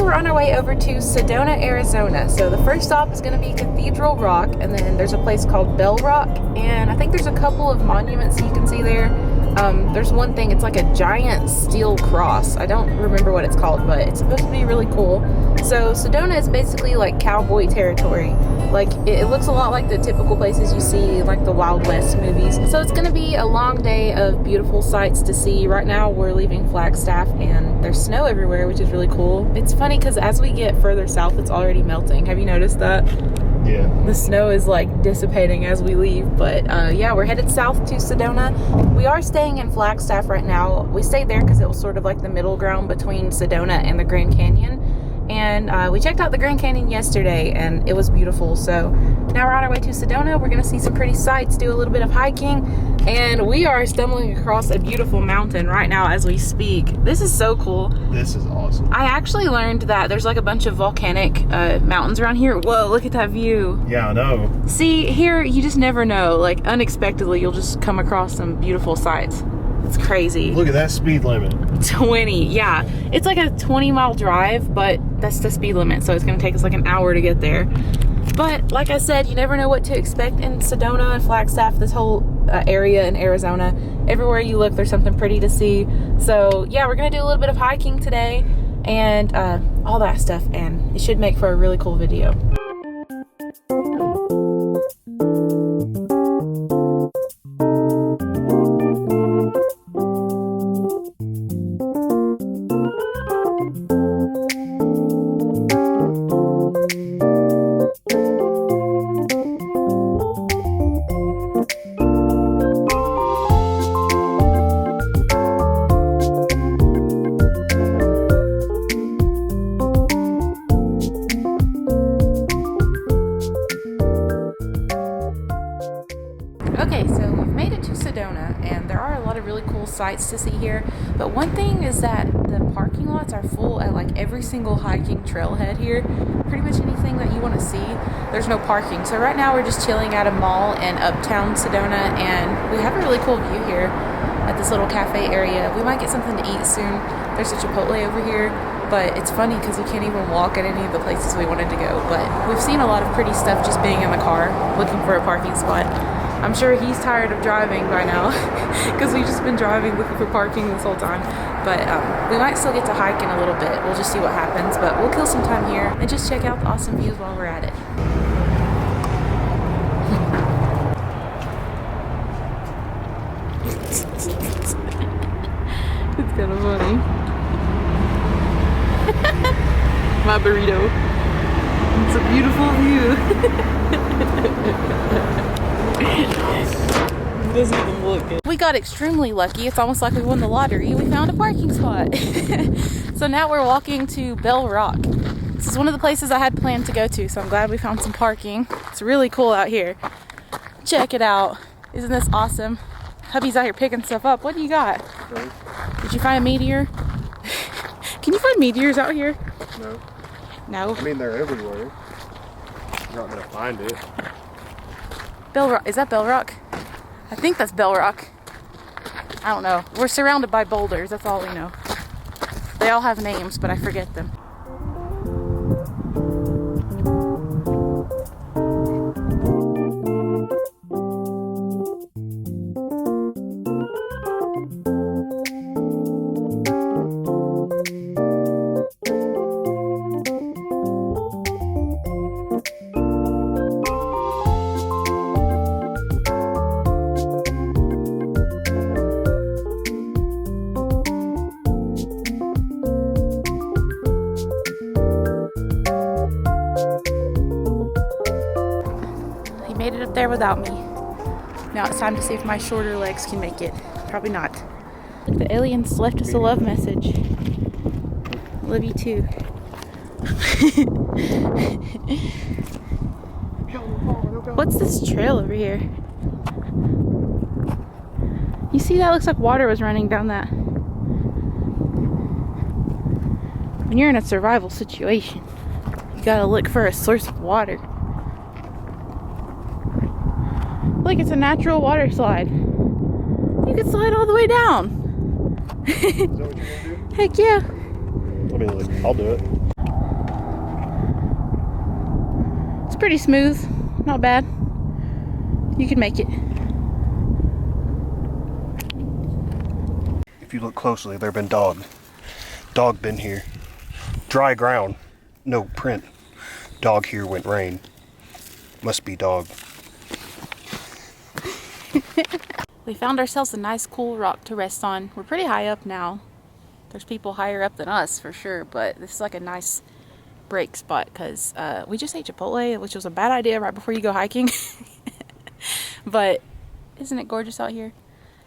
we're on our way over to Sedona, Arizona. So the first stop is going to be Cathedral Rock, and then there's a place called Bell Rock, and I think there's a couple of monuments you can see there. There's one thing, it's like a giant steel cross. I don't remember what it's called, but it's supposed to be really cool. So Sedona is basically like cowboy territory. Like it looks a lot like the typical places you see like the Wild West movies. So it's gonna be a long day of beautiful sights to see. Right now we're leaving Flagstaff and there's snow everywhere, which is really cool. It's funny because as we get further south, it's already melting. Have you noticed that? Yeah. The snow is like dissipating as we leave, but yeah, we're headed south to Sedona. We are staying in Flagstaff right now. We stayed there because it was sort of like the middle ground between Sedona and the Grand Canyon. And we checked out the Grand Canyon yesterday and it was beautiful. So now we're on our way to Sedona. We're gonna see some pretty sights, do a little bit of hiking, and we are stumbling across a beautiful mountain right now as we speak. This is so cool. This is awesome. I actually learned that there's like a bunch of volcanic mountains around here. Whoa, look at that view. Yeah, I know. See, here you just never know. Like unexpectedly, you'll just come across some beautiful sights. It's crazy. Look at that speed limit. 20, yeah. It's like a 20-mile drive, but that's the speed limit, so it's gonna take us like an hour to get there. But like I said, you never know what to expect in Sedona and Flagstaff, this whole area in Arizona. Everywhere you look, there's something pretty to see. So yeah, we're gonna do a little bit of hiking today and all that stuff, and it should make for a really cool video. Okay, so we've made it to Sedona, and there are a lot of really cool sights to see here, but one thing is that the parking lots are full at like every single hiking trailhead here. Pretty much anything that you want to see, there's no parking. So right now we're just chilling at a mall in Uptown, Sedona, and we have a really cool view here at this little cafe area. We might get something to eat soon. There's a Chipotle over here, but it's funny because we can't even walk at any of the places we wanted to go. But we've seen a lot of pretty stuff just being in the car, looking for a parking spot. I'm sure he's tired of driving by now because we've just been driving looking for parking this whole time. But we might still get to hike in a little bit. We'll just see what happens, but we'll kill some time here and just check out the awesome views while we're at it. It's kind of funny. My burrito. It's a beautiful view. Doesn't even look good. We got extremely lucky. It's almost like we won the lottery. We found a parking spot. So now we're walking to Bell Rock. This is one of the places I had planned to go to, so I'm glad we found some parking. It's really cool out here. Check it out. Isn't this awesome? Hubby's out here picking stuff up. What do you got? Okay. Did you find a meteor? Can you find meteors out here? No. No? I mean, they're everywhere. You're not gonna find it. Bell Rock. Is that Bell Rock? I think that's Bell Rock. I don't know. We're surrounded by boulders. That's all we know. They all have names, but I forget them. Made it up there without me. Now it's time to see if my shorter legs can make it. Probably not. Look, the aliens left us a love message. Love you too. What's this trail over here? You see that? Looks like water was running down that. When you're in a survival situation, you gotta look for a source of water. Like it's a natural water slide. You can slide all the way down. Is that what you're gonna do? Heck yeah. I mean, like, I'll do it. pretty smooth. Not bad. You can make it. If you look closely, there been dog. Dog been here. Dry ground. No print. Dog here went rain. Must be dog. We found ourselves a nice cool rock to rest on. We're pretty high up now. There's people higher up than us for sure, but this is like a nice break spot because we just ate Chipotle, which was a bad idea right before you go hiking. But isn't it gorgeous out here?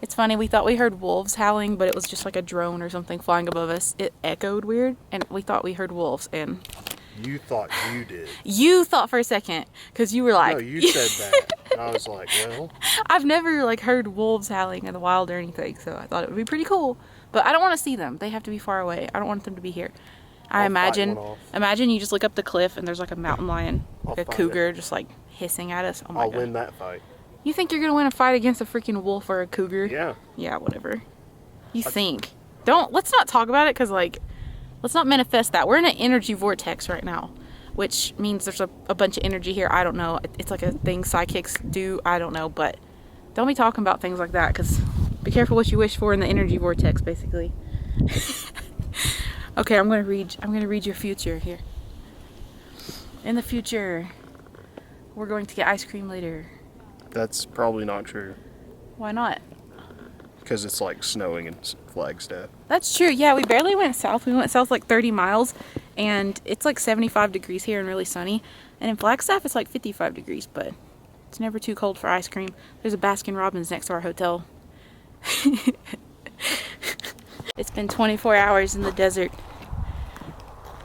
It's funny, we thought we heard wolves howling, but it was just like a drone or something flying above us. It echoed weird, and we thought we heard wolves, and... You thought you did. You thought for a second, because you were like... No, you said that. And I was like, well... I've never, like, heard wolves howling in the wild or anything, so I thought it would be pretty cool. But I don't want to see them. They have to be far away. I don't want them to be here. Imagine you just look up the cliff, and there's, like, a mountain lion, like a cougar, just, like, hissing at us. Oh my God. I'll win that fight. You think you're gonna win a fight against a freaking wolf or a cougar? Yeah. Yeah, whatever. You think. Let's not talk about it, because, like, let's not manifest that. We're in an energy vortex right now, which means there's a bunch of energy here. I don't know. It's like a thing psychics do. I don't know, but don't be talking about things like that, because be careful what you wish for in the energy vortex, basically. Okay, I'm gonna read your future here. In the future, we're going to get ice cream later. That's probably not true. Why not? Because it's like snowing in Flagstaff. That's true. Yeah, we barely went south. We went south like 30 miles, and it's like 75 degrees here and really sunny. And in Flagstaff, it's like 55 degrees, but it's never too cold for ice cream. There's a Baskin Robbins next to our hotel. It's been 24 hours in the desert.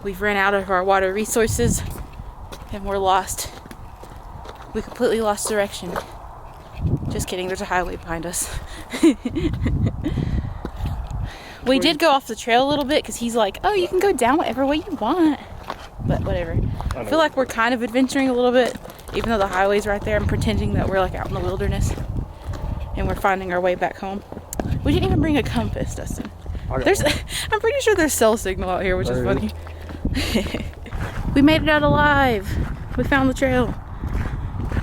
We've run out of our water resources, and we're lost. We completely lost direction. Just kidding, there's a highway behind us. We did go off the trail a little bit because he's like, oh, you can go down whatever way you want. But whatever. I feel like we're kind of adventuring a little bit, even though the highway's right there. I'm pretending that we're like out in the wilderness and we're finding our way back home. We didn't even bring a compass, Dustin. I'm pretty sure there's cell signal out here, which is funny. We made it out alive. We found the trail.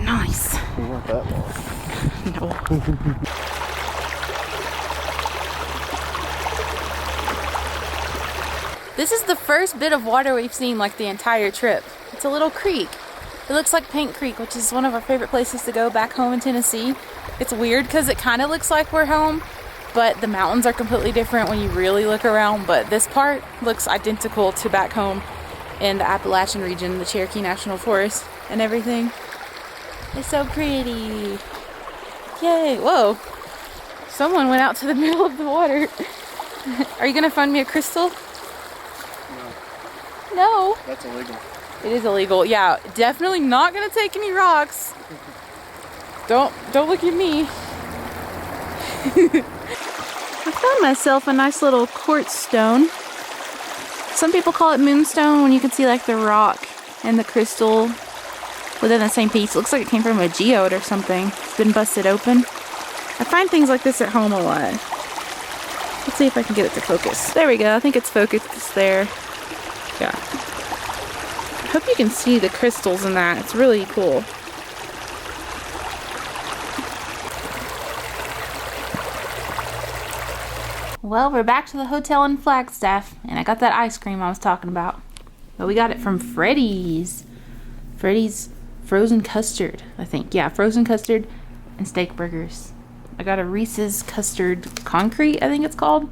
Nice. We weren't that long. No. This is the first bit of water we've seen like the entire trip. It's a little creek. It looks like Paint Creek, which is one of our favorite places to go back home in Tennessee. It's weird because it kind of looks like we're home, but the mountains are completely different when you really look around. But this part looks identical to back home in the Appalachian region, the Cherokee National Forest and everything. It's so pretty. Yay. Whoa. Someone went out to the middle of the water. Are you going to find me a crystal? No. That's illegal. It is illegal. Yeah, definitely not going to take any rocks. Don't look at me. I found myself a nice little quartz stone. Some people call it moonstone when you can see like the rock and the crystal within the same piece. It looks like it came from a geode or something. It's been busted open. I find things like this at home a lot. Let's see if I can get it to focus. There we go. I think it's focused. It's there. Yeah. I hope you can see the crystals in that. It's really cool. Well, we're back to the hotel in Flagstaff, and I got that ice cream I was talking about. But we got it from Freddy's. Freddy's frozen custard, I think. Yeah, frozen custard and steak burgers. I got a Reese's custard concrete, I think it's called.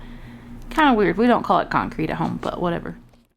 Kind of weird. We don't call it concrete at home, but whatever.